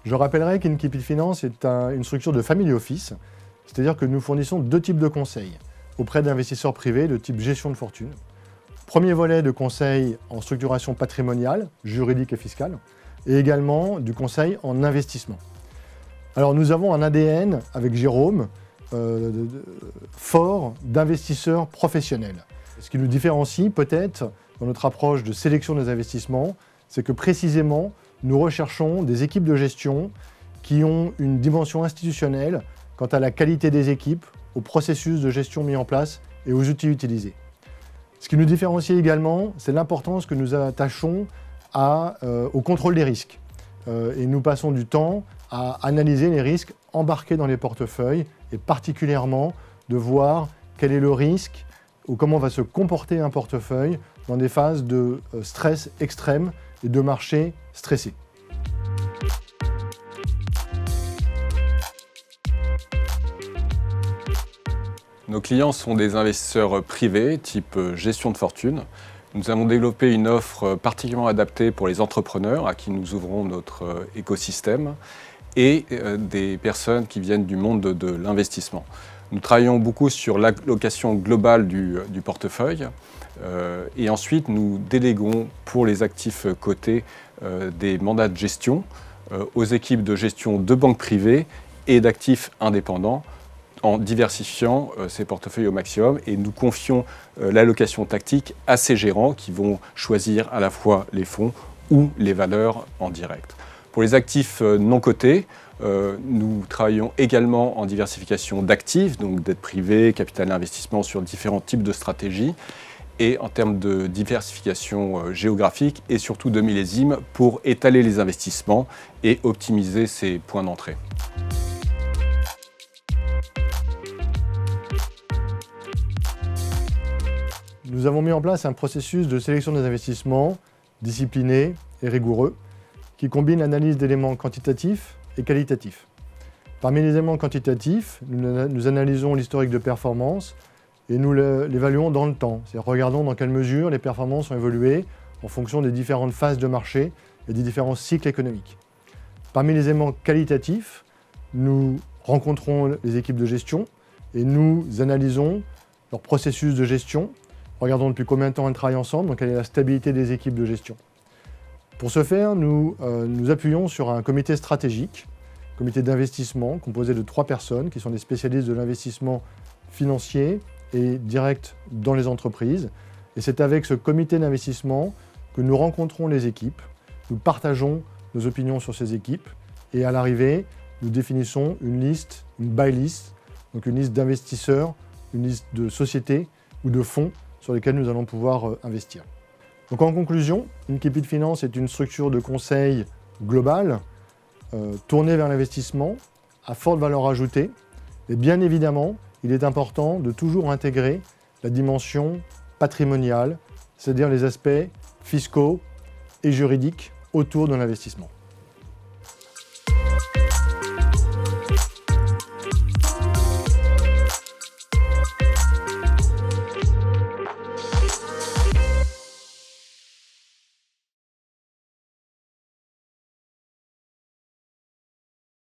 Je rappellerai qu'Inkipit Finance est une structure de family office, c'est-à-dire que nous fournissons deux types de conseils auprès d'investisseurs privés de type gestion de fortune. Premier volet de conseil en structuration patrimoniale, juridique et fiscale, et également du conseil en investissement. Alors nous avons un ADN avec Jérôme fort d'investisseurs professionnels. Ce qui nous différencie peut-être dans notre approche de sélection des investissements, c'est que précisément nous recherchons des équipes de gestion qui ont une dimension institutionnelle quant à la qualité des équipes, au processus de gestion mis en place et aux outils utilisés. Ce qui nous différencie également, c'est l'importance que nous attachons au contrôle des risques. Et nous passons du temps à analyser les risques embarqués dans les portefeuilles et particulièrement de voir quel est le risque ou comment va se comporter un portefeuille dans des phases de stress extrême et de marché stressé. Nos clients sont des investisseurs privés, type gestion de fortune. Nous avons développé une offre particulièrement adaptée pour les entrepreneurs à qui nous ouvrons notre écosystème et des personnes qui viennent du monde de l'investissement. Nous travaillons beaucoup sur l'allocation globale du portefeuille et ensuite nous déléguons pour les actifs cotés des mandats de gestion aux équipes de gestion de banques privées et d'actifs indépendants en diversifiant ces portefeuilles au maximum et nous confions l'allocation tactique à ces gérants qui vont choisir à la fois les fonds ou les valeurs en direct. Pour les actifs non cotés, nous travaillons également en diversification d'actifs, donc dettes privées, capital investissement sur différents types de stratégies et en termes de diversification géographique et surtout de millésime pour étaler les investissements et optimiser ces points d'entrée. Nous avons mis en place un processus de sélection des investissements discipliné et rigoureux qui combine l'analyse d'éléments quantitatifs et qualitatifs. Parmi les éléments quantitatifs, nous analysons l'historique de performance et nous l'évaluons dans le temps. C'est-à-dire regardons dans quelle mesure les performances ont évolué en fonction des différentes phases de marché et des différents cycles économiques. Parmi les éléments qualitatifs, nous rencontrons les équipes de gestion et nous analysons leur processus de gestion. Regardons depuis combien de temps elles travaillent ensemble, donc quelle est la stabilité des équipes de gestion. Pour ce faire, nous nous appuyons sur un comité stratégique, comité d'investissement composé de 3 personnes qui sont des spécialistes de l'investissement financier et direct dans les entreprises. Et c'est avec ce comité d'investissement que nous rencontrons les équipes, nous partageons nos opinions sur ces équipes et à l'arrivée, nous définissons une liste, une buy list, donc une liste d'investisseurs, une liste de sociétés ou de fonds sur lesquels nous allons pouvoir investir. Donc en conclusion, Inkipit Finance est une structure de conseil globale, tournée vers l'investissement, à forte valeur ajoutée. Et bien évidemment, il est important de toujours intégrer la dimension patrimoniale, c'est-à-dire les aspects fiscaux et juridiques autour de l'investissement.